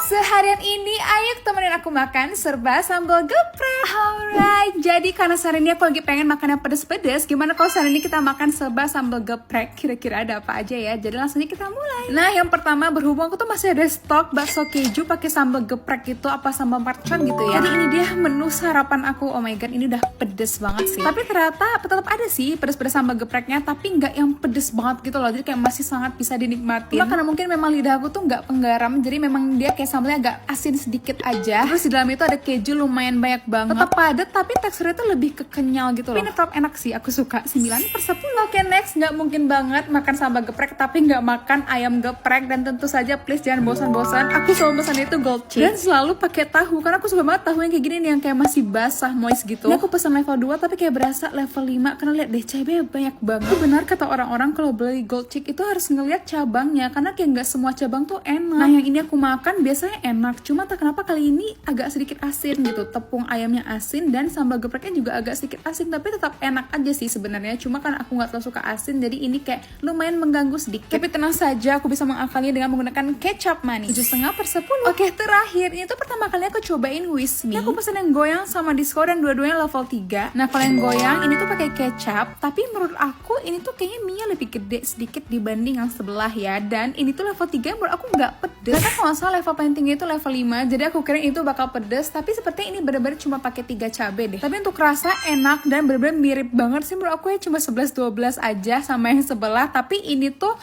Seharian ini ayo temenin aku makan serba sambal geprek. Alright, jadi karena sehari ini aku lagi pengen makan yang pedes-pedes, gimana kalau sehari ini kita makan serba sambal geprek? Kira-kira ada apa aja ya? Jadi langsung aja kita mulai. Nah, yang pertama berhubung aku tuh masih ada stok bakso keju pakai sambal geprek gitu, apa sambal mercon gitu ya. Jadi ini dia menu sarapan aku. Oh my god, ini udah pedes banget sih. Tapi ternyata tetap ada sih pedes-pedes sambal gepreknya, tapi nggak yang pedes banget gitu loh. Jadi kayak masih sangat bisa dinikmatin. Cuma karena mungkin memang lidah aku tuh nggak penggaram, jadi memang dia kayak sambalnya agak asin sedikit aja. Terus di dalam itu ada keju lumayan banyak banget. Tetap padat tapi teksturnya tuh lebih kekenyal gitu loh. Tapi tetap enak sih, aku suka 9/10. Oke, next, nggak mungkin banget makan sambal geprek tapi nggak makan ayam geprek. Dan tentu saja please jangan bosan-bosan, aku selalu pesan itu gold cheese dan selalu pakai tahu karena aku suka banget tahu yang kayak gini nih, yang kayak masih basah moist gitu. Ini aku pesan level 2 tapi kayak berasa level 5 karena lihat deh cabenya banyak banget. Itu benar kata orang-orang kalau beli gold cheese itu harus ngeliat cabangnya karena kayak nggak semua cabang tuh enak. Nah, yang ini aku makan biasanya enak, cuma tak kenapa kali ini agak sedikit asin gitu. Tepung ayamnya asin dan sambal gepreknya juga agak sedikit asin, tapi tetap enak aja sih sebenarnya. Cuma karena aku nggak terlalu suka asin, jadi ini kayak lumayan mengganggu sedikit. Tapi tenang saja, aku bisa mengakalinya dengan menggunakan kecap manis 7,5/10. Oke, terakhir ini tuh pertama kali aku cobain with me. Ini aku pesen yang goyang sama disco dan dua-duanya level 3. Nah, kalau yang goyang ini tuh pakai kecap, tapi menurut aku ini tuh kayaknya mie lebih gede sedikit dibanding yang sebelah ya. Dan ini tuh level 3 menurut aku nggak pedes. Karena kalau nggak salah level paling tinggi itu level 5, jadi aku kira itu bakal pedes, tapi sepertinya ini bener-bener cuma pakai 3 cabai deh. Tapi untuk rasa enak dan bener-bener mirip banget sih menurut aku ya, cuma 11-12 aja sama yang sebelah. Tapi ini tuh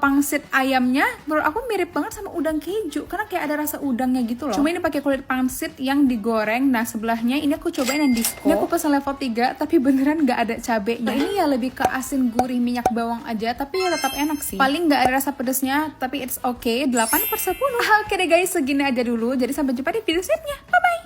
pangsit ayamnya menurut aku mirip banget sama udang keju karena kayak ada rasa udangnya gitu loh. Cuma ini pakai kulit pangsit yang digoreng. Nah, sebelahnya ini aku cobain yang disco. Ini aku pesan level 3 tapi beneran nggak ada cabenya. Nah, ini ya lebih ke asin gurih minyak bawang aja, tapi ya tetap enak sih. Paling nggak ada rasa pedesnya, tapi it's okay. 8/10. Oke deh guys, segini aja dulu. Jadi sampai jumpa di video selanjutnya. Bye-bye.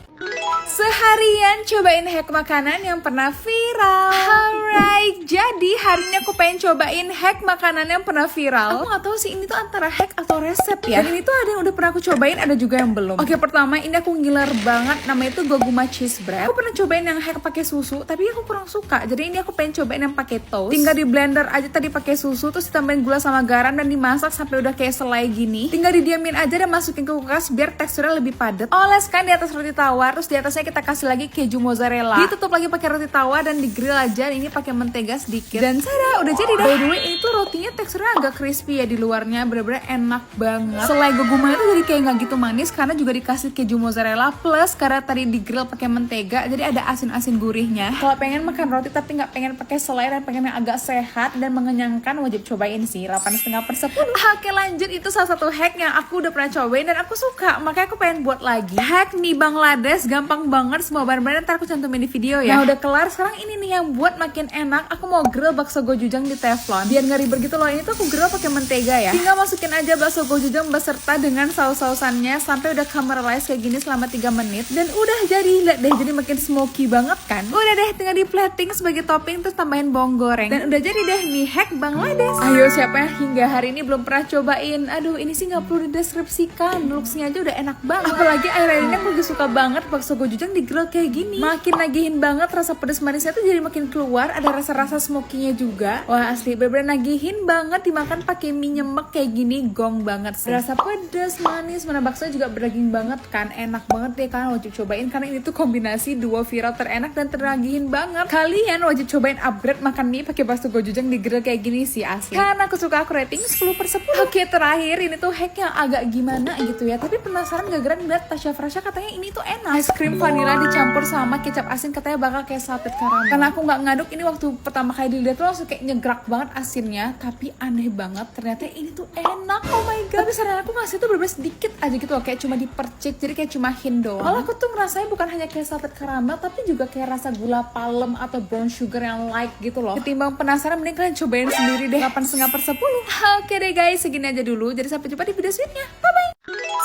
Seharian cobain hack makanan yang pernah viral. Alright, jadi hari ini aku pengen cobain hack makanan yang pernah viral. Aku gak tahu sih ini tuh antara hack atau resep ya. Dan ini tuh ada yang udah pernah aku cobain, ada juga yang belum. Oke, pertama ini aku ngiler banget, namanya itu goguma cheese bread. Aku pernah cobain yang hack pakai susu, tapi aku kurang suka. Jadi ini aku pengen cobain yang pakai toast. Tinggal di blender aja tadi pakai susu, terus ditambahin gula sama garam dan dimasak sampai udah kayak selai gini. Tinggal didiamin aja dan masukin ke kulkas biar teksturnya lebih padat. Oleskan di atas roti tawar, terus di atasnya kita kasih lagi keju mozzarella. Ditutup lagi pakai roti tawar dan di grill aja. Ini pakai mentega sedikit. Dan tada, udah jadi dah. By the way, ini tuh rotinya teksturnya agak crispy ya di luarnya, bener-bener enak banget. Selai goguma itu jadi kayak nggak gitu manis karena juga dikasih keju mozzarella plus karena tadi di grill pakai mentega, jadi ada asin-asin gurihnya. Kalau pengen makan roti tapi nggak pengen pakai selai dan pengen yang agak sehat dan mengenyangkan, wajib cobain sih 8,5/10. Oke, lanjut, itu salah satu hack yang aku udah pernah cobain dan aku suka, makanya aku pengen buat lagi. Hack mie Bangladesh, gampang banget, semua bahan-bahan ntar aku cantumin di video ya. Nah, udah kelar, sekarang ini nih yang buat makin enak. Aku mau grill bakso gochujang di teflon biar nggak ribet gitu loh. Ini tuh aku grill pakai mentega ya. Tinggal masukin aja bakso gochujang beserta dengan saus-sausannya sampai udah caramelize kayak gini selama 3 menit dan udah jadi. Lihat deh, jadi makin smoky banget kan. Udah deh, tinggal di plating sebagai topping terus tambahin bawang goreng dan udah jadi deh mie hack Bangladesh. Ayo, siapa yang hingga hari ini belum pernah cobain? Aduh, ini sih nggak perlu dideskripsikan, looksnya aja udah enak banget. Apalagi akhir-akhir ini aku juga suka banget bakso gochujang di grill kayak gini. Makin nagihin banget, rasa pedas manisnya tuh jadi makin keluar, ada rasa-rasa smokinya juga. Wah, asli bener-bener nagihin banget, dimakan pakai mie nyemek kayak gini, gong banget sih. Rasa pedas manis, mana baksonya juga berdaging banget kan, enak banget deh, kalian wajib cobain karena ini tuh kombinasi duo viral terenak dan ternagihin banget. Kalian wajib cobain upgrade makan mie pakai bakso gochujang di grill kayak gini sih, asli. Karena aku suka, aku rating 10/10. Oke, terakhir ini tuh hack yang agak gimana gitu ya, tapi penasaran gak geran lihat Tasya Frasya katanya ini tuh enak. Ice cream vanilla dicampur sama kecap asin, katanya bakal kayak salted caramel. Karena aku nggak ngaduk, ini waktu pertama kali dilihat tuh langsung kayak nyegrak banget asinnya, tapi aneh banget ternyata ini tuh enak. Oh my god, tapi saran aku ngasih tuh bener-bener sedikit aja gitu loh, kayak cuma dipercik, jadi kayak cuma hint doang. Malah aku tuh ngerasanya bukan hanya kayak salted caramel, tapi juga kayak rasa gula palem atau brown sugar yang light gitu loh. Ketimbang penasaran, mending kalian cobain sendiri deh. 8,5/10. Oke deh guys, segini aja dulu, jadi sampai jumpa di video selanjutnya. Bye bye.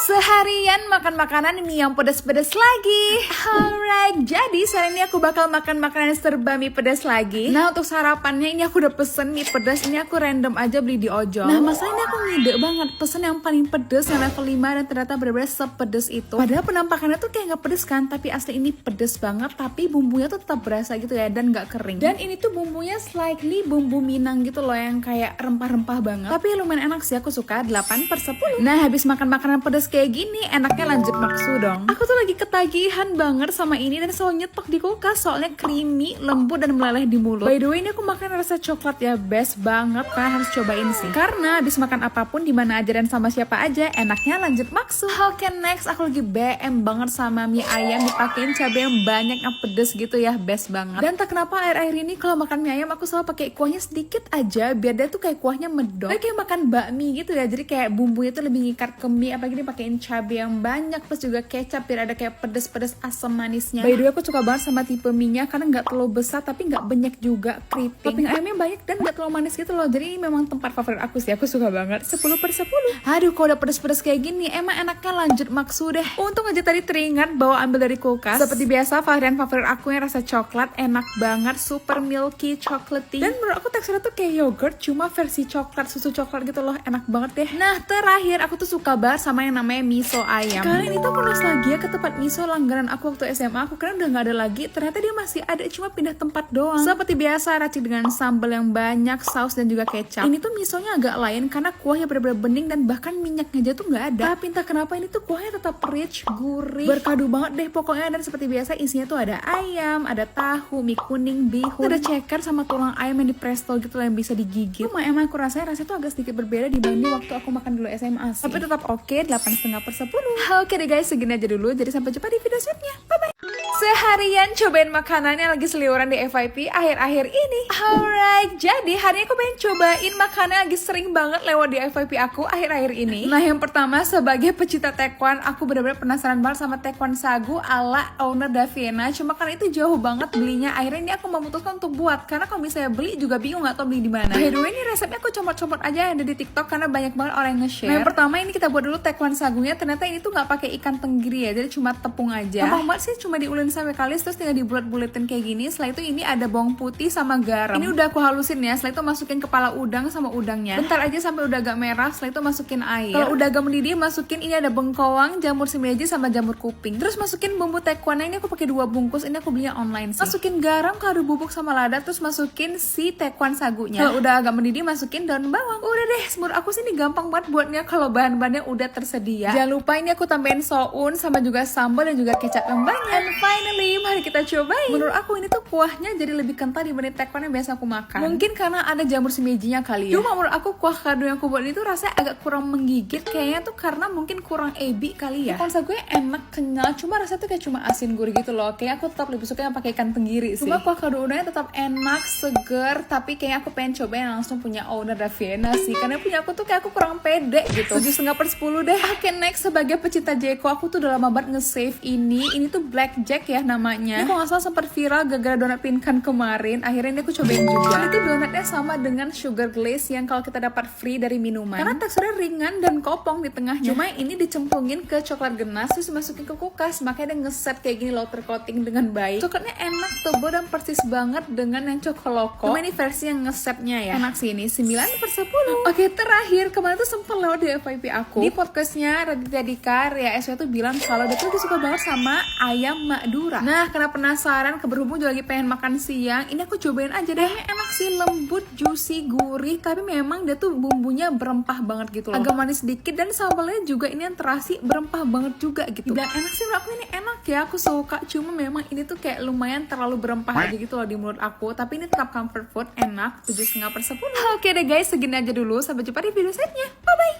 Seharian makan makanan mie yang pedas-pedas lagi. Alright, jadi sehari ini aku bakal makan makanan serba mie pedas lagi. Nah, untuk sarapannya ini aku udah pesen mie pedas. Ini aku random aja beli di ojol. Nah, masalahnya aku ngide banget pesen yang paling pedas, yang level 5, dan ternyata bener-bener sepedes itu. Padahal penampakannya tuh kayak gak pedes kan, tapi asli ini pedes banget. Tapi bumbunya tuh tetap berasa gitu ya, dan gak kering. Dan ini tuh bumbunya slightly bumbu Minang gitu loh, yang kayak rempah-rempah banget. Tapi lumayan enak sih, aku suka. 8/10. Nah, habis makan makanan pedas kayak kayak gini, enaknya lanjut maksu dong. Aku tuh lagi ketagihan banget sama ini dan selalu nyetok di kulkas soalnya creamy, lembut dan meleleh di mulut. By the way, ini aku makan rasa coklat ya, best banget, kalian harus cobain sih. Karena habis makan apapun di mana aja dan sama siapa aja, enaknya lanjut maksu. Oke, next aku lagi BM banget sama mie ayam dipakein cabai yang banyak yang pedes gitu ya, best banget. Dan tak kenapa akhir-akhir ini kalau makan mie ayam aku selalu pakai kuahnya sedikit aja biar dia tuh kayak kuahnya medok. Kayak makan bakmi gitu ya, jadi kayak bumbunya tuh lebih ngikat ke mie, apalagi dipakein cabai yang banyak plus juga kecap biar ada kayak pedes-pedes asam manisnya. By the way, aku suka banget sama tipe mie-nya karena nggak terlalu besar tapi nggak banyak juga keriting. Topping ayamnya banyak dan nggak terlalu manis gitu loh. Jadi ini memang tempat favorit aku sih, aku suka banget. 10/10. Aduh, kalau udah pedes-pedes kayak gini emang enaknya lanjut maksu deh. Untung aja tadi teringat bawa ambil dari kulkas. Seperti biasa varian favorit aku yang rasa coklat, enak banget, super milky, chocolatey. Dan menurut aku teksturnya tuh kayak yogurt cuma versi coklat, susu coklat gitu loh, enak banget deh. Nah, terakhir aku tuh suka banget sama yang namanya miso ayam. Kali ini tuh aku nostalgia ke tempat miso langganan aku waktu SMA. Aku kira udah nggak ada lagi, ternyata dia masih ada, cuma pindah tempat doang. Seperti biasa, racik dengan sambal yang banyak, saus dan juga kecap. Ini tuh misonya agak lain karena kuahnya bener-bener bening dan bahkan minyaknya aja tuh nggak ada. Tapi entah kenapa ini tuh kuahnya tetap rich, gurih, berpadu banget deh pokoknya. Dan seperti biasa isinya tuh ada ayam, ada tahu, mie kuning, bihun, ada ceker sama tulang ayam yang di presto gitu yang bisa digigit. Cuma emang aku rasanya tuh agak sedikit berbeda dibanding waktu aku makan dulu SMA sih. Tapi tetap oke, 8,5/10. Oke deh guys, segini aja dulu. Jadi sampai jumpa di video selanjutnya. Bye bye. Seharian cobain makanan yang lagi seliweran di FYP akhir-akhir ini. Alright, jadi hari ini aku pengen cobain makanan yang lagi sering banget lewat di FYP aku akhir-akhir ini. Nah, yang pertama sebagai pecinta taekwondo, aku benar-benar penasaran banget sama taekwondo sagu ala owner Daviena. Cuma karena itu jauh banget belinya, akhirnya ini aku memutuskan untuk buat. Karena kalau misalnya beli juga bingung nggak tahu beli di mana. By the way, ini resepnya aku comot-comot aja yang ada di TikTok karena banyak banget orang yang nge-share. Nah, yang pertama ini kita buat dulu taekwondo sagunya. Ternyata ini tuh nggak pakai ikan tenggiri ya, jadi cuma tepung aja. Gampang banget sih, cuma diulin sampai kalis terus tinggal dibulet-buletin kayak gini. Setelah itu ini ada bawang putih sama garam. Ini udah aku halusin ya. Setelah itu masukin kepala udang sama udangnya. Bentar aja sampai udah agak merah. Setelah itu masukin air. Kalau udah agak mendidih masukin ini ada bengkoang, jamur shimeji sama jamur kuping. Terus masukin bumbu taekwondo. Ini aku pakai 2 bungkus. Ini aku belinya online sih. Masukin garam, kaldu bubuk sama lada. Terus masukin si taekwondo sagunya. Kalau udah agak mendidih masukin daun bawang. Udah deh, menurut aku sih ini gampang banget buatnya kalau bahan-bahannya udah tersedia. Jangan lupa ini aku tambahin soun sama juga sambal dan juga kecap yang banyak. And finally, mari kita cobain. Menurut aku ini tuh kuahnya jadi lebih kental dibanding taekwondo yang biasa aku makan. Mungkin karena ada jamur shimejinya kali ya. Cuma menurut aku kuah kaldu yang aku buat itu rasanya agak kurang menggigit. Kayaknya tuh karena mungkin kurang ebi kali ya. Konsep gue enak, kenyal, cuma rasanya tuh kayak cuma asin gurih gitu loh. Kayaknya aku tetap lebih suka yang pakai ikan tenggiri sih. Cuma kuah kaldu udangnya tetap enak, seger, tapi kayaknya aku pengen cobain langsung punya owner Daviena sih. Karena punya aku tuh kayak aku kurang pede gitu. 7,5/10 deh. Oke, next sebagai pecinta Jeko, aku tuh udah lama banget nge-save ini. Ini tuh Blackjack ya namanya. Ini kalau nggak salah sempat viral gara-gara donat pinkan kemarin. Akhirnya ini aku cobain juga. Ini tuh donatnya sama dengan sugar glaze yang kalau kita dapat free dari minuman. Karena teksturnya ringan dan kopong di tengahnya. Cuma ini dicemplungin ke coklat genas terus masukin ke kulkas. Makanya dia ngeset kayak gini loh, tercoating dengan baik. Coklatnya enak, tebal dan persis banget dengan yang cokoloko. Cuma ini versi yang ngesetnya ya. Enak sih ini, 9/10. Oke, terakhir kemarin tuh sempat lewat di FYP aku. Di podcastnya Raditya Dika, Ria SW tuh bilang kalau dia tuh suka banget sama ayam Madura. Nah, karena penasaran, berhubung juga lagi pengen makan siang, ini aku cobain aja deh. Enak sih, lembut, juicy, gurih, tapi memang dia tuh bumbunya berempah banget gitu loh. Agak manis sedikit dan sambalnya juga ini yang terasi berempah banget juga gitu. Dan enak sih, menurut aku ini enak ya, aku suka. Cuma memang ini tuh kayak lumayan terlalu berempah aja gitu loh di mulut aku. Tapi ini tetap comfort food, enak, 7,5/10. Oke deh guys, segini aja dulu. Sampai jumpa di video selanjutnya. Bye bye.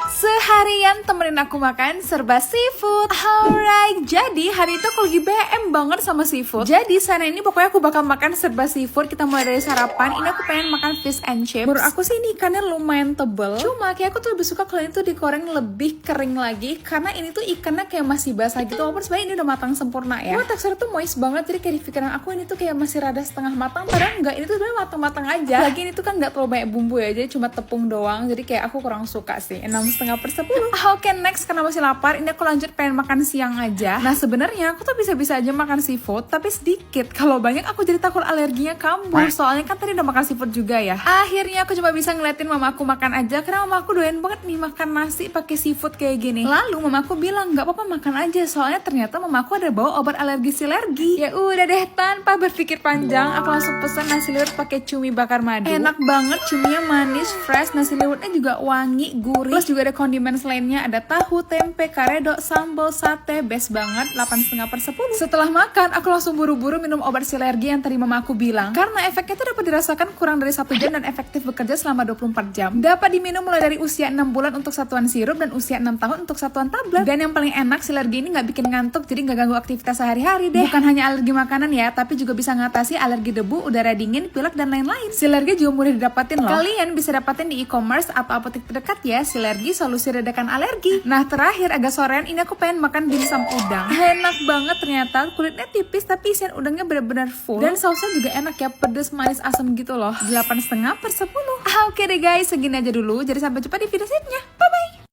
Seharian temenin aku makan serba seafood. Alright, jadi hari itu aku lagi BM banget sama seafood. Jadi sana ini pokoknya aku bakal makan serba seafood. Kita mulai dari sarapan. Ini aku pengen makan fish and chips. Menurut aku sih ini ikannya lumayan tebel. Cuma kayak aku tuh lebih suka kalau ini tuh digoreng lebih kering lagi. Karena ini tuh ikannya kayak masih basah gitu. Walaupun sebenarnya ini udah matang sempurna ya. Cuma teksturnya tuh moist banget. Jadi kayak di pikiran aku ini tuh kayak masih rada setengah matang. Padahal enggak, ini tuh sebenarnya matang-matang aja. Lagi ini tuh kan nggak terlalu banyak bumbu ya. Jadi cuma tepung doang. Jadi kayak aku kurang suka sih. 6,5/10. Oke, next karena masih lapar, ini aku lanjut pengen makan siang aja. Nah sebenarnya aku tuh bisa-bisa aja makan seafood, tapi sedikit. Kalau banyak aku jadi takut alerginya kambuh. Soalnya kan tadi udah makan seafood juga ya. Akhirnya aku cuma bisa ngeliatin mamaku makan aja, karena mamaku doyan banget nih makan nasi pakai seafood kayak gini. Lalu mamaku bilang nggak apa-apa makan aja, soalnya ternyata mamaku ada bawa obat alergi silergi. Ya udah deh, tanpa berpikir panjang, aku langsung pesen nasi liwet pakai cumi bakar madu. Enak banget, cuminya manis, fresh, nasi liwetnya juga wangi, gurih. Plus juga ada kondimen lainnya ada tahu, tempe, karedo, sambal, sate, best banget, 8,5/10. Setelah makan, aku langsung buru-buru minum obat silergi yang tadi mama aku bilang. Karena efeknya tuh dapat dirasakan kurang dari 1 jam dan efektif bekerja selama 24 jam. Dapat diminum mulai dari usia 6 bulan untuk satuan sirup dan usia 6 tahun untuk satuan tablet. Dan yang paling enak, silergi ini nggak bikin ngantuk, jadi nggak ganggu aktivitas sehari-hari deh. Bukan hanya alergi makanan ya, tapi juga bisa ngatasi alergi debu, udara dingin, pilek, dan lain-lain. Silergi juga mudah didapatin loh. Kalian bisa dapatin di e-commerce atau apotek terdekat ya. Silergi, solusi redakan alergi. Nah terakhir agak sorean ini aku pengen makan dimsum udang. Enak banget ternyata, kulitnya tipis tapi isian udangnya benar-benar full. Dan sausnya juga enak ya, pedes, manis, asam gitu loh. 8,5/10. Oke deh guys, segini aja dulu. Jadi sampai jumpa di video selanjutnya. Bye bye.